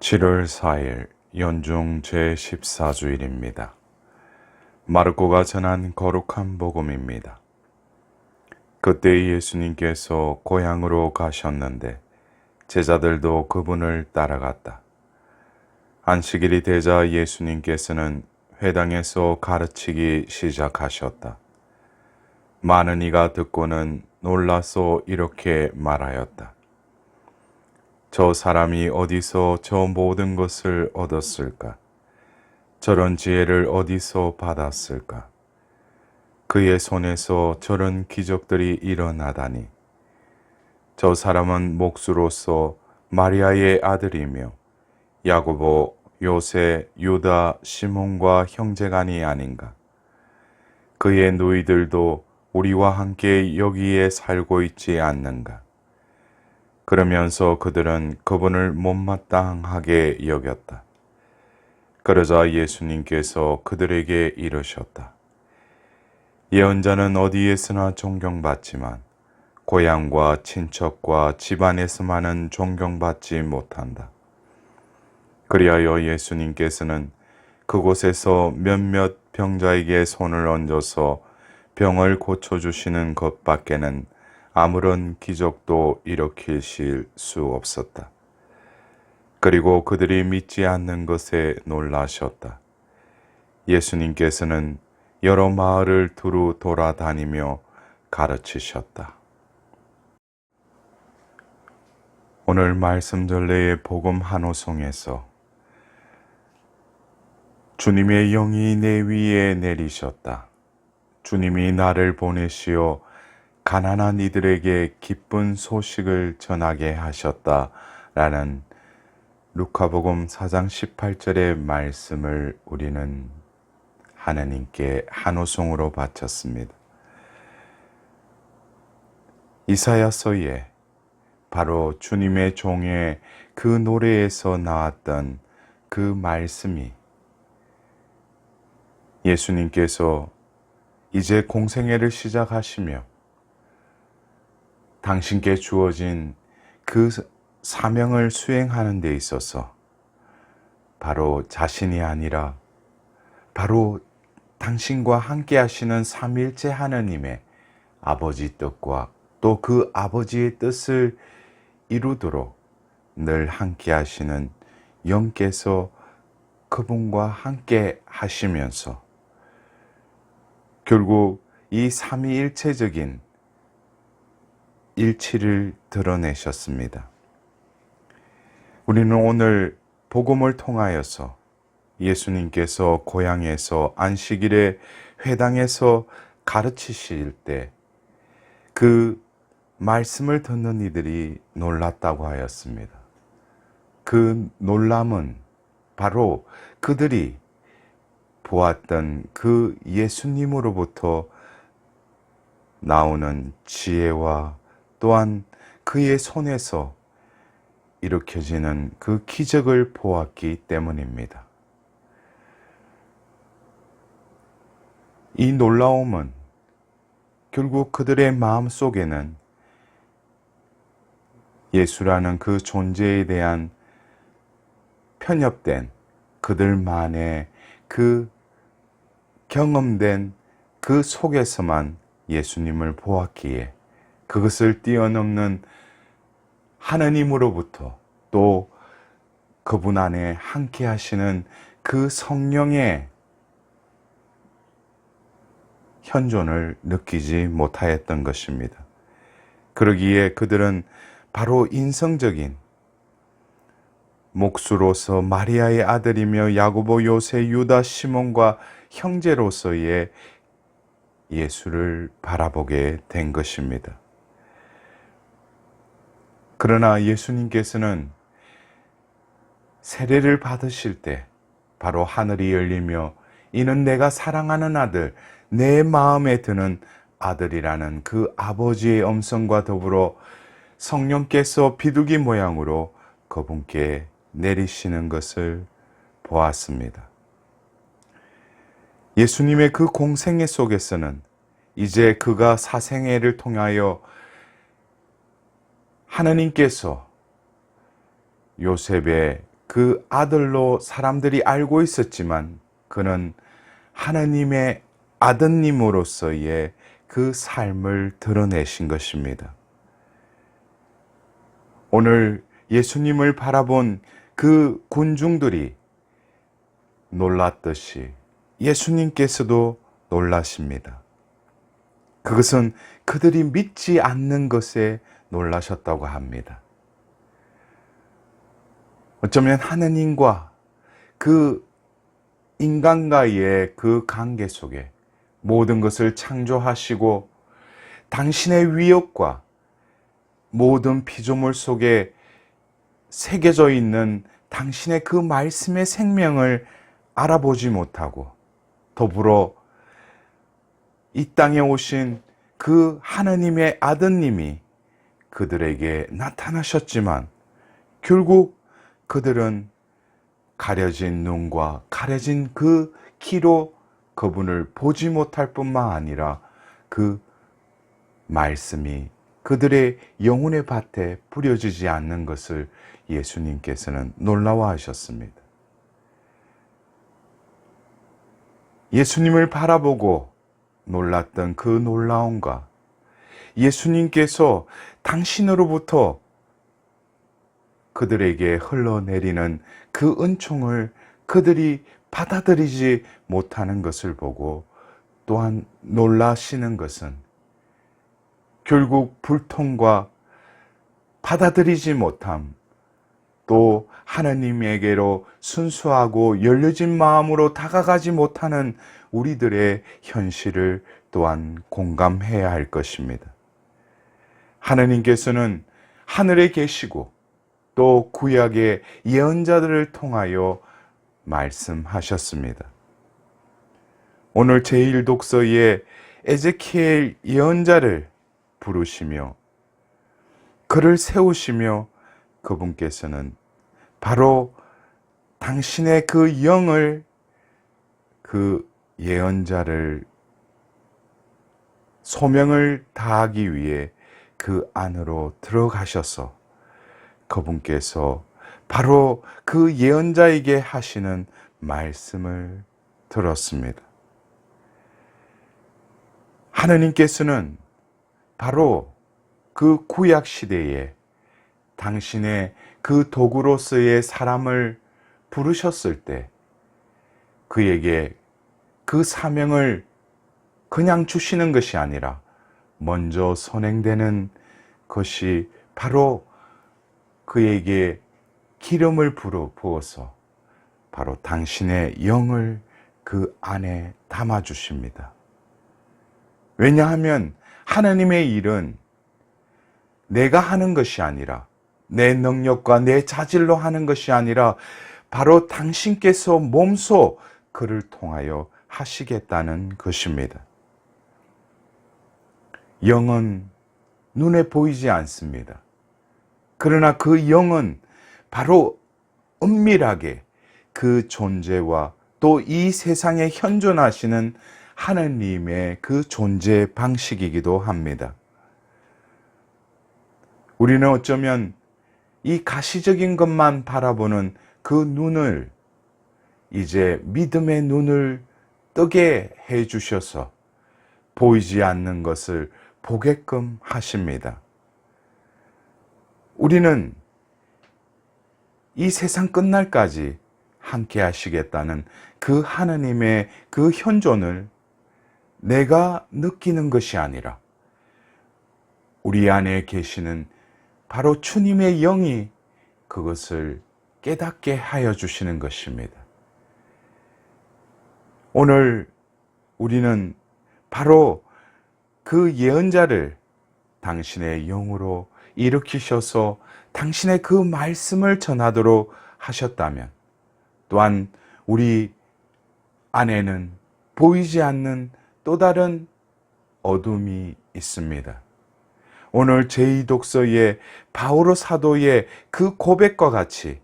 7월 4일 연중 제14주일입니다. 마르코가 전한 거룩한 복음입니다. 그때 예수님께서 고향으로 가셨는데 제자들도 그분을 따라갔다. 안식일이 되자 예수님께서는 회당에서 가르치기 시작하셨다. 많은 이가 듣고는 놀라서 이렇게 말하였다. 저 사람이 어디서 저 모든 것을 얻었을까? 저런 지혜를 어디서 받았을까? 그의 손에서 저런 기적들이 일어나다니. 저 사람은 목수로서 마리아의 아들이며 야고보, 요새, 유다, 시몬과 형제간이 아닌가? 그의 누이들도 우리와 함께 여기에 살고 있지 않는가? 그러면서 그들은 그분을 못마땅하게 여겼다. 그러자 예수님께서 그들에게 이르셨다. 예언자는 어디에서나 존경받지만 고향과 친척과 집안에서만은 존경받지 못한다. 그리하여 예수님께서는 그곳에서 몇몇 병자에게 손을 얹어서 병을 고쳐주시는 것밖에는 아무런 기적도 일으키실 수 없었다. 그리고 그들이 믿지 않는 것에 놀라셨다. 예수님께서는 여러 마을을 두루 돌아다니며 가르치셨다. 오늘 말씀 전례의 복음 한 호송에서 주님의 영이 내 위에 내리셨다. 주님이 나를 보내시어 가난한 이들에게 기쁜 소식을 전하게 하셨다라는 루카복음 4장 18절의 말씀을 우리는 하나님께 한호송으로 바쳤습니다. 이사야서에 바로 주님의 종의 그 노래에서 나왔던 그 말씀이 예수님께서 이제 공생애를 시작하시며 당신께 주어진 그 사명을 수행하는 데 있어서 바로 자신이 아니라 바로 당신과 함께 하시는 삼위일체 하나님의 아버지 뜻과 또 그 아버지의 뜻을 이루도록 늘 함께 하시는 영께서 그분과 함께 하시면서 결국 이 삼위일체적인 일치를 드러내셨습니다. 우리는 오늘 복음을 통하여서 예수님께서 고향에서 안식일에 회당에서 가르치실 때 그 말씀을 듣는 이들이 놀랐다고 하였습니다. 그 놀람은 바로 그들이 보았던 그 예수님으로부터 나오는 지혜와 또한 그의 손에서 일으켜지는 그 기적을 보았기 때문입니다. 이 놀라움은 결국 그들의 마음 속에는 예수라는 그 존재에 대한 편협된 그들만의 그 경험된 그 속에서만 예수님을 보았기에 그것을 뛰어넘는 하나님으로부터 또 그분 안에 함께 하시는 그 성령의 현존을 느끼지 못하였던 것입니다. 그러기에 그들은 바로 인성적인 목수로서 마리아의 아들이며 야고보, 요새, 유다, 시몬과 형제로서의 예수를 바라보게 된 것입니다. 그러나 예수님께서는 세례를 받으실 때 바로 하늘이 열리며 이는 내가 사랑하는 아들, 내 마음에 드는 아들이라는 그 아버지의 음성과 더불어 성령께서 비둘기 모양으로 그분께 내리시는 것을 보았습니다. 예수님의 그 공생애 속에서는 이제 그가 사생애를 통하여 하나님께서 요셉의 그 아들로 사람들이 알고 있었지만 그는 하나님의 아드님으로서의 그 삶을 드러내신 것입니다. 오늘 예수님을 바라본 그 군중들이 놀랐듯이 예수님께서도 놀라십니다. 그것은 그들이 믿지 않는 것에 놀라셨다고 합니다. 어쩌면 하느님과 그 인간과의 그 관계 속에 모든 것을 창조하시고 당신의 위협과 모든 피조물 속에 새겨져 있는 당신의 그 말씀의 생명을 알아보지 못하고 더불어 이 땅에 오신 그 하나님의 아드님이 그들에게 나타나셨지만 결국 그들은 가려진 눈과 가려진 그 키로 그분을 보지 못할 뿐만 아니라 그 말씀이 그들의 영혼의 밭에 뿌려지지 않는 것을 예수님께서는 놀라워하셨습니다. 예수님을 바라보고 놀랐던 그 놀라움과 예수님께서 당신으로부터 그들에게 흘러내리는 그 은총을 그들이 받아들이지 못하는 것을 보고 또한 놀라시는 것은 결국 불통과 받아들이지 못함, 또 하나님에게로 순수하고 열려진 마음으로 다가가지 못하는 우리들의 현실을 또한 공감해야 할 것입니다. 하나님께서는 하늘에 계시고 또 구약의 예언자들을 통하여 말씀하셨습니다. 오늘 제1독서의 에제키엘 예언자를 부르시며 그를 세우시며 그분께서는 바로 당신의 그 영을 그 예언자를 소명을 다하기 위해 그 안으로 들어가셔서 그분께서 바로 그 예언자에게 하시는 말씀을 들었습니다. 하나님께서는 바로 그 구약 시대에 당신의 그 도구로서의 사람을 부르셨을 때 그에게 그 사명을 그냥 주시는 것이 아니라 먼저 선행되는 것이 바로 그에게 기름을 부어서 바로 당신의 영을 그 안에 담아 주십니다. 왜냐하면 하나님의 일은 내가 하는 것이 아니라 내 능력과 내 자질로 하는 것이 아니라 바로 당신께서 몸소 그를 통하여 하시겠다는 것입니다. 영은 눈에 보이지 않습니다. 그러나 그 영은 바로 은밀하게 그 존재와 또 이 세상에 현존하시는 하나님의 그 존재 방식이기도 합니다. 우리는 어쩌면 이 가시적인 것만 바라보는 그 눈을 이제 믿음의 눈을 뜨게 해 주셔서 보이지 않는 것을 보게끔 하십니다. 우리는 이 세상 끝날까지 함께 하시겠다는 그 하나님의 그 현존을 내가 느끼는 것이 아니라 우리 안에 계시는 바로 주님의 영이 그것을 깨닫게 하여 주시는 것입니다. 오늘 우리는 바로 그 예언자를 당신의 영으로 일으키셔서 당신의 그 말씀을 전하도록 하셨다면 또한 우리 안에는 보이지 않는 또 다른 어둠이 있습니다. 오늘 제2독서의 바오로 사도의 그 고백과 같이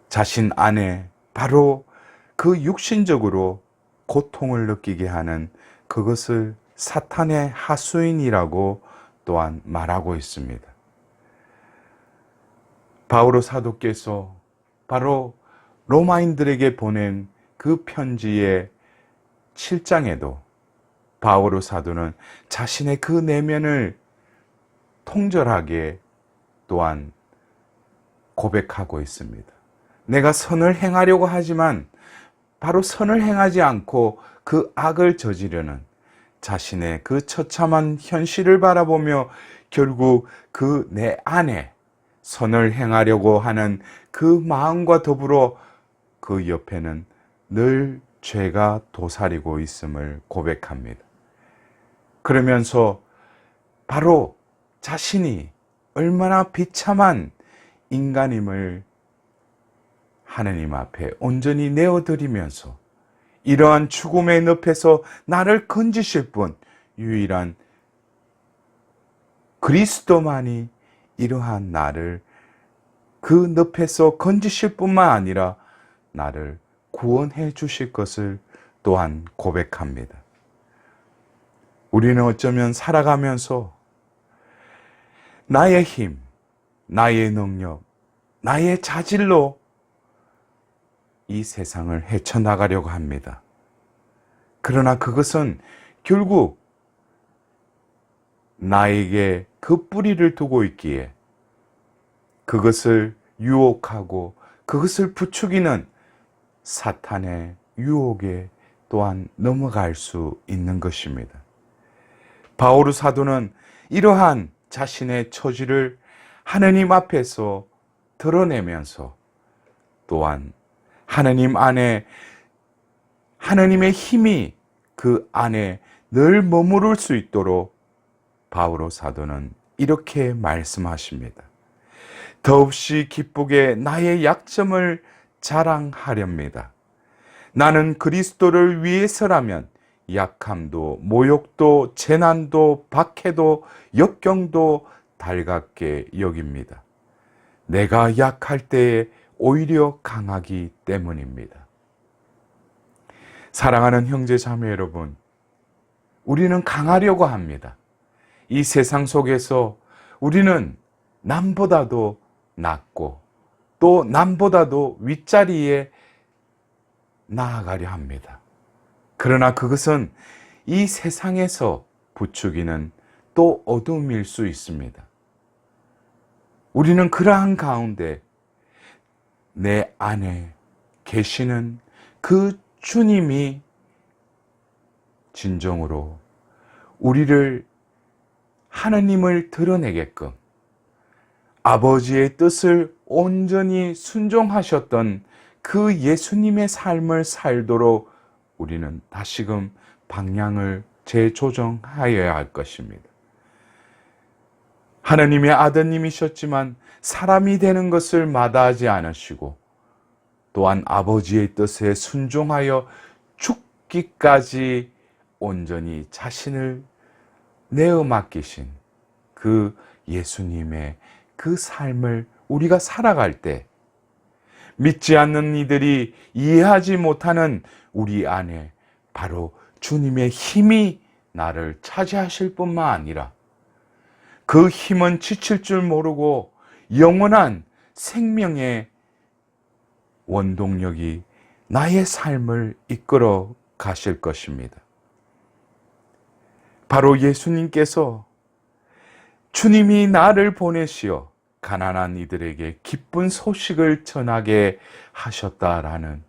자신 안에 바로 그 육신적으로 고통을 느끼게 하는 그것을 사탄의 하수인이라고 또한 말하고 있습니다. 바오로 사도께서 바로 로마인들에게 보낸 그 편지의 7장에도 바오로 사도는 자신의 그 내면을 통절하게 또한 고백하고 있습니다. 내가 선을 행하려고 하지만 바로 선을 행하지 않고 그 악을 저지르는 자신의 그 처참한 현실을 바라보며 결국 그 내 안에 선을 행하려고 하는 그 마음과 더불어 그 옆에는 늘 죄가 도사리고 있음을 고백합니다. 그러면서 바로 자신이 얼마나 비참한 인간임을 하느님 앞에 온전히 내어드리면서 이러한 죽음의 늪에서 나를 건지실 분 유일한 그리스도만이 이러한 나를 그 늪에서 건지실 뿐만 아니라 나를 구원해 주실 것을 또한 고백합니다. 우리는 어쩌면 살아가면서 나의 힘, 나의 능력, 나의 자질로 이 세상을 헤쳐나가려고 합니다. 그러나 그것은 결국 나에게 그 뿌리를 두고 있기에 그것을 유혹하고 그것을 부추기는 사탄의 유혹에 또한 넘어갈 수 있는 것입니다. 바오로 사도는 이러한 자신의 처지를 하느님 앞에서 드러내면서 또한 하느님 안에 하느님의 힘이 그 안에 늘 머무를 수 있도록 바오로 사도는 이렇게 말씀하십니다. 더없이 기쁘게 나의 약점을 자랑하렵니다. 나는 그리스도를 위해서라면 약함도 모욕도 재난도 박해도 역경도 달갑게 여깁니다. 내가 약할 때에 오히려 강하기 때문입니다. 사랑하는 형제 자매 여러분, 우리는 강하려고 합니다. 이 세상 속에서 우리는 남보다도 낫고 또 남보다도 윗자리에 나아가려 합니다. 그러나 그것은 이 세상에서 부추기는 또 어둠일 수 있습니다. 우리는 그러한 가운데 내 안에 계시는 그 주님이 진정으로 우리를 하나님을 드러내게끔 아버지의 뜻을 온전히 순종하셨던 그 예수님의 삶을 살도록 우리는 다시금 방향을 재조정하여야 할 것입니다. 하나님의 아드님이셨지만 사람이 되는 것을 마다하지 않으시고 또한 아버지의 뜻에 순종하여 죽기까지 온전히 자신을 내어 맡기신 그 예수님의 그 삶을 우리가 살아갈 때 믿지 않는 이들이 이해하지 못하는 우리 안에 바로 주님의 힘이 나를 차지하실 뿐만 아니라 그 힘은 지칠 줄 모르고 영원한 생명의 원동력이 나의 삶을 이끌어 가실 것입니다. 바로 예수님께서 주님이 나를 보내시어 가난한 이들에게 기쁜 소식을 전하게 하셨다라는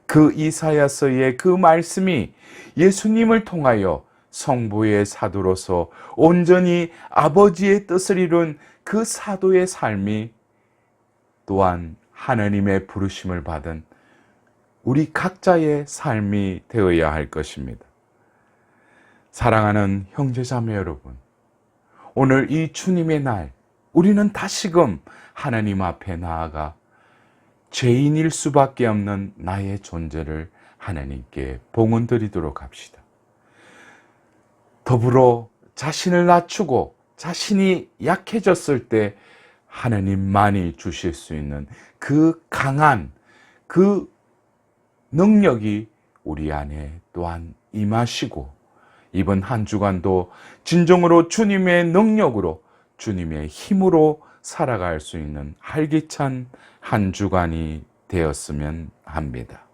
그 이사야서의 그 말씀이 예수님을 통하여 성부의 사도로서 온전히 아버지의 뜻을 이룬 그 사도의 삶이 또한 하나님의 부르심을 받은 우리 각자의 삶이 되어야 할 것입니다. 사랑하는 형제자매 여러분, 오늘 이 주님의 날 우리는 다시금 하나님 앞에 나아가 죄인일 수밖에 없는 나의 존재를 하나님께 봉헌드리도록 합시다. 더불어 자신을 낮추고 자신이 약해졌을 때 하나님만이 주실 수 있는 그 강한 그 능력이 우리 안에 또한 임하시고 이번 한 주간도 진정으로 주님의 능력으로 주님의 힘으로 살아갈 수 있는 활기찬 한 주간이 되었으면 합니다.